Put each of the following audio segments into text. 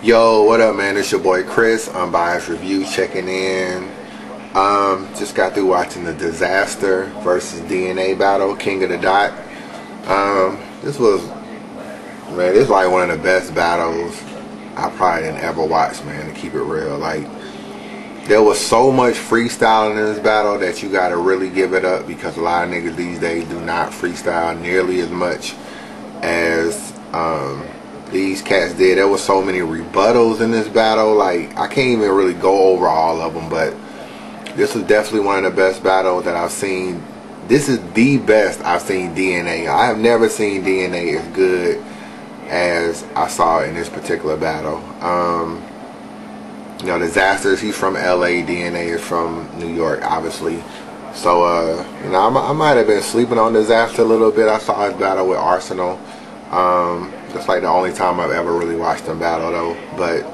Yo, what up, man? It's your boy Chris, Unbias Review, checking in. Just got through watching the Dizaster versus DNA battle, King of the Dot. This was, man, this is like one of the best battles I probably didn't ever watch, man, to keep it real. Like, there was so much freestyling in this battle that you gotta really give it up, because a lot of niggas these days do not freestyle nearly as much as these cats did. There was so many rebuttals in this battle, like I can't even really go over all of them, but this was definitely one of the best battles that I've seen. This is the best I've seen DNA. I have never seen DNA as good as I saw in this particular battle. You know, Dizaster, he's from LA, DNA is from New York, obviously. So, you know, I might have been sleeping on Dizaster a little bit. I saw his battle with Arsenal. That's like the only time I've ever really watched him battle, though. But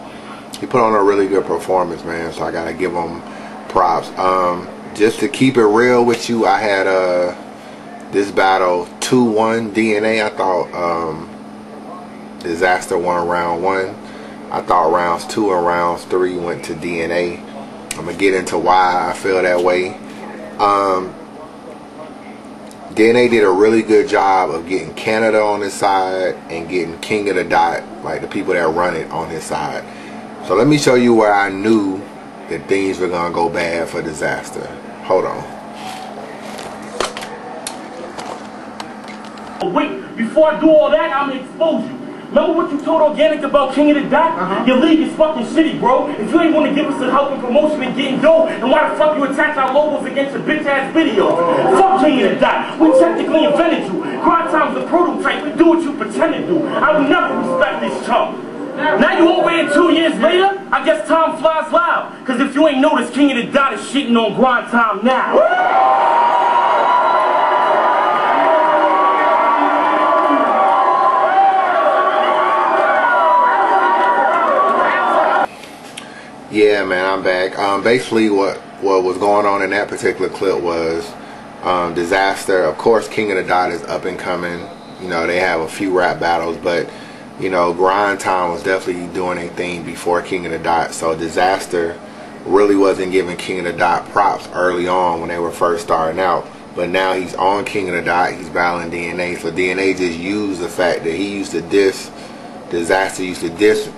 he put on a really good performance, man, so I gotta give him props. Just to keep it real with you, I had this battle 2-1 DNA. I thought Dizaster won round 1. I thought rounds 2 and rounds 3 went to DNA. I'm gonna get into why I feel that way. DNA did a really good job of getting Canada on his side and getting King of the Dot, like the people that run it, on his side. So let me show you where I knew that things were gonna go bad for Dizaster. Hold on. Wait, before I do all that, I'm gonna expose you. Remember what you told Organic about King of the Dot? Your league is fucking shitty, bro. If you ain't want to give us the help and promotion and getting dough, then why the fuck you attack our logos against the bitch-ass videos? Fuck King of the Dot. We technically invented you. Grind Time's the prototype. We do what you pretend to do. I will never respect this chump. Now you over here 2 years later? I guess time flies loud. Cause if you ain't noticed, King of the Dot is shitting on Grind Time now. Yeah, man, I'm back. Basically, what was going on in that particular clip was Dizaster. Of course, King of the Dot is up and coming. You know, they have a few rap battles, but you know, Grind Time was definitely doing a thing before King of the Dot. So Dizaster really wasn't giving King of the Dot props early on when they were first starting out. But now he's on King of the Dot. He's battling DNA. So DNA just used the fact that he used to diss, Dizaster used to diss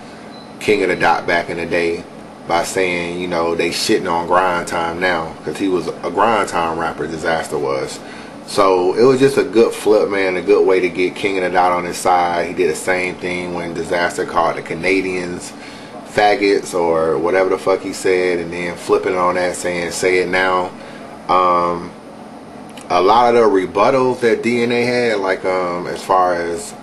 King of the Dot back in the day, by saying, you know, they shitting on Grind Time now, because he was a Grind Time rapper, Dizaster was. So it was just a good flip, man, a good way to get King of the Dot on his side. He did the same thing when Dizaster called the Canadians faggots or whatever the fuck he said, and then flipping on that, saying say it now. A lot of the rebuttals that DNA had, like as far as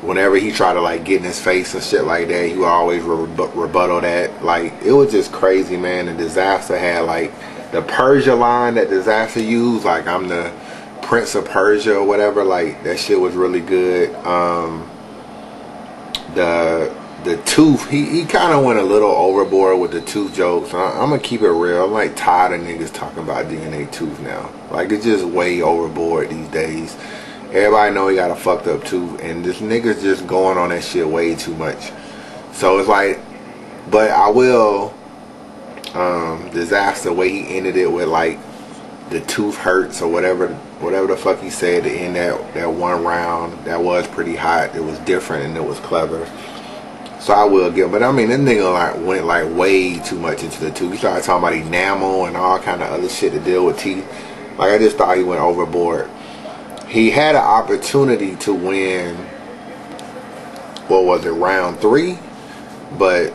whenever he tried to like get in his face and shit like that, he would always rebuttal that. Like, it was just crazy, man. And Dizaster had like the Persia line that Dizaster used, like I'm the Prince of Persia or whatever. Like, that shit was really good. The tooth, he kind of went a little overboard with the tooth jokes. I'm gonna keep it real. I'm like tired of niggas talking about DNA tooth now. Like, it's just way overboard these days. Everybody know he got a fucked up tooth, and this nigga's just going on that shit way too much. So it's like, but I will, Dizaster, the way he ended it with like the tooth hurts or whatever the fuck he said to end that one round, that was pretty hot. It was different and it was clever. So I will give him, but I mean, this nigga like went like way too much into the tooth. He started talking about enamel and all kind of other shit to deal with teeth. Like, I just thought he went overboard. He had an opportunity to win, what was it, round 3? But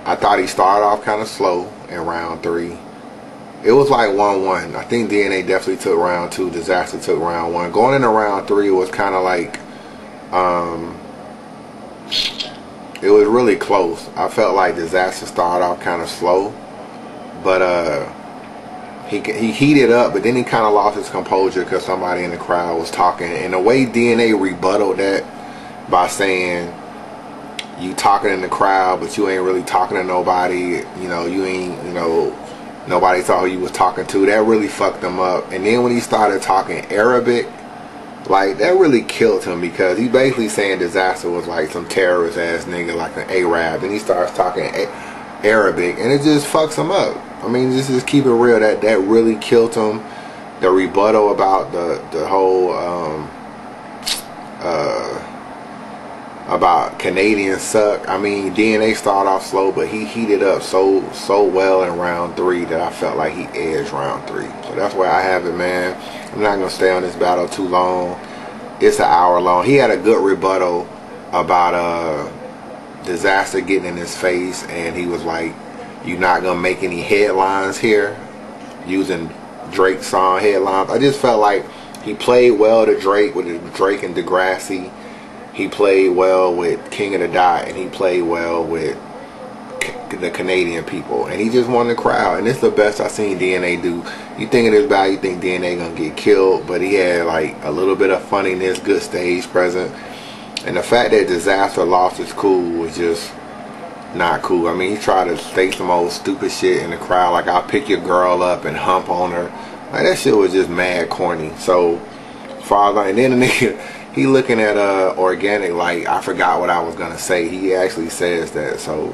I thought he started off kind of slow in round 3. It was like 1-1. I think DNA definitely took round 2. Dizaster took round 1. Going into round 3, it was kind of like, it was really close. I felt like Dizaster started off kind of slow, but he heated up, but then he kind of lost his composure because somebody in the crowd was talking. And the way DNA rebutted that by saying, you talking in the crowd, but you ain't really talking to nobody, you know, you ain't, you know, nobody saw who you was talking to, that really fucked him up. And then when he started talking Arabic, Like, that really killed him, because he basically saying Dizaster was like some terrorist ass nigga, like an Arab, and he starts talking Arabic, and it just fucks him up. I mean, just keep it real. That really killed him. The rebuttal about the whole about Canadians suck. I mean, DNA started off slow, but he heated up so well in round 3 that I felt like he edged round 3. So that's where I have it, man. I'm not gonna stay on this battle too long. It's an hour long. He had a good rebuttal about Dizaster getting in his face, and he was like, "You're not gonna make any headlines here," using Drake's song headlines. I just felt like he played well to Drake with Drake and Degrassi. He played well with King of the Dot, and he played well with the Canadian people, and he just won the crowd. And it's the best I've seen DNA do. You think of this battle, you think DNA gonna get killed, but he had like a little bit of funniness, good stage presence, and the fact that Dizaster lost his cool was just not cool. I mean, he tried to say some old stupid shit in the crowd, like, "I'll pick your girl up and hump on her." Like, that shit was just mad corny. So, as far as and then the nigga, he looking at Organic like, "I forgot what I was gonna say." He actually says that. So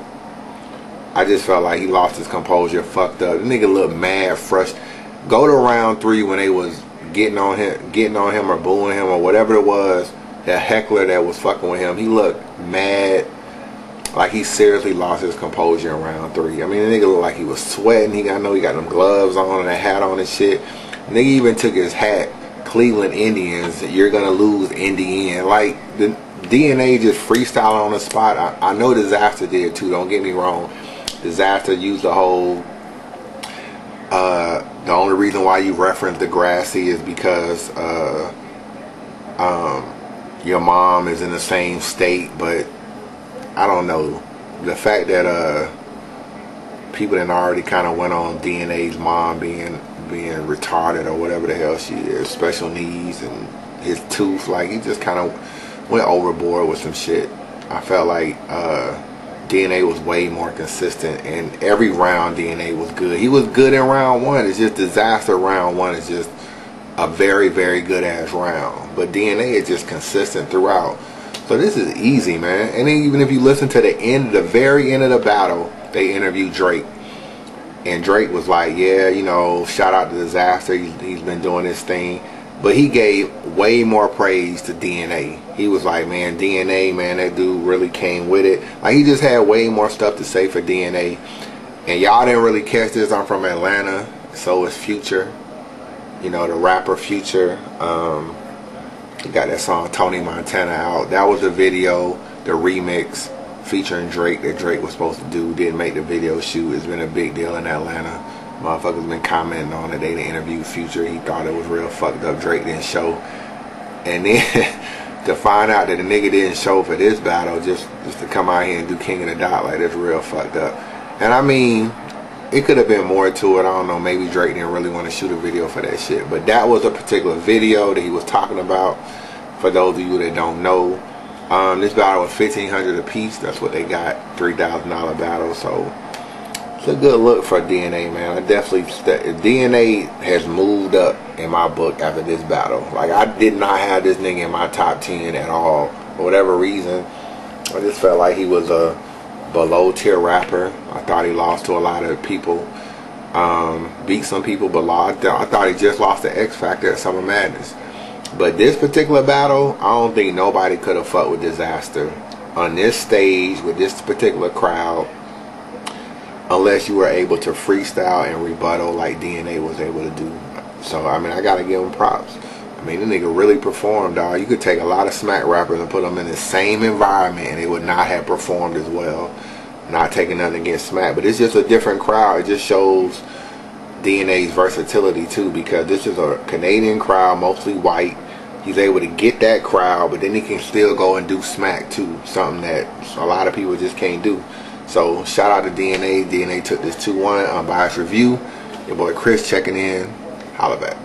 I just felt like he lost his composure, fucked up. The nigga looked mad, frustrated. Go to round 3 when they was getting on him or booing him or whatever it was. That heckler that was fucking with him, he looked mad, like he seriously lost his composure in round 3. I mean, the nigga looked like he was sweating. I know he got them gloves on and a hat on and shit. The nigga even took his hat, "Cleveland Indians, you're gonna lose in the end." Like, the DNA just freestyling on the spot. I know Dizaster did too, don't get me wrong. Dizaster used the whole the only reason why you reference Degrassi is because your mom is in the same state. But I don't know, the fact that people that already kind of went on DNA's mom being retarded or whatever the hell she is, special needs, and his tooth, like, he just kind of went overboard with some shit. I felt like DNA was way more consistent, and every round DNA was good. He was good in round 1. It's just Dizaster round 1 is just a very, very good ass round. But DNA is just consistent throughout. So this is easy, man. And then even if you listen to the very end of the battle, they interviewed Drake. And Drake was like, "Yeah, you know, shout out to Dizaster. He's been doing this thing." But he gave way more praise to DNA. He was like, "Man, DNA, man, that dude really came with it." Like, he just had way more stuff to say for DNA. And y'all didn't really catch this. I'm from Atlanta, so is Future. You know, the rapper Future. He got that song Tony Montana out. That was the video, the remix featuring Drake that Drake was supposed to do. Didn't make the video shoot. It's been a big deal in Atlanta. Motherfuckers been commenting on it. They didn't interview Future. He thought it was real fucked up. Drake didn't show. And then to find out that the nigga didn't show for this battle, just to come out here and do King of the Dot, like, that's real fucked up. And I mean, it could have been more to it. I don't know. Maybe Drake didn't really want to shoot a video for that shit. But that was a particular video that he was talking about. For those of you that don't know, this battle was $1,500 a piece. That's what they got. $3,000 battle. So it's a good look for DNA, man. I definitely, DNA has moved up in my book after this battle. Like, I did not have this nigga in my top 10 at all. For whatever reason, I just felt like he was a below tier rapper. I thought he lost to a lot of people. Beat some people, but I thought he just lost the X Factor at Summer Madness. But this particular battle, I don't think nobody could have fucked with Dizaster on this stage with this particular crowd, unless you were able to freestyle and rebuttal like DNA was able to do. So, I mean, I gotta give him props. I mean, the nigga really performed, dog. You could take a lot of smack rappers and put them in the same environment and they would not have performed as well. Not taking nothing against smack, but it's just a different crowd. It just shows DNA's versatility too, because this is a Canadian crowd, mostly white. He's able to get that crowd, but then he can still go and do smack too, something that a lot of people just can't do. So shout out to DNA. DNA took this 2-1. Unbiased review. Your boy Chris checking in. Holla back.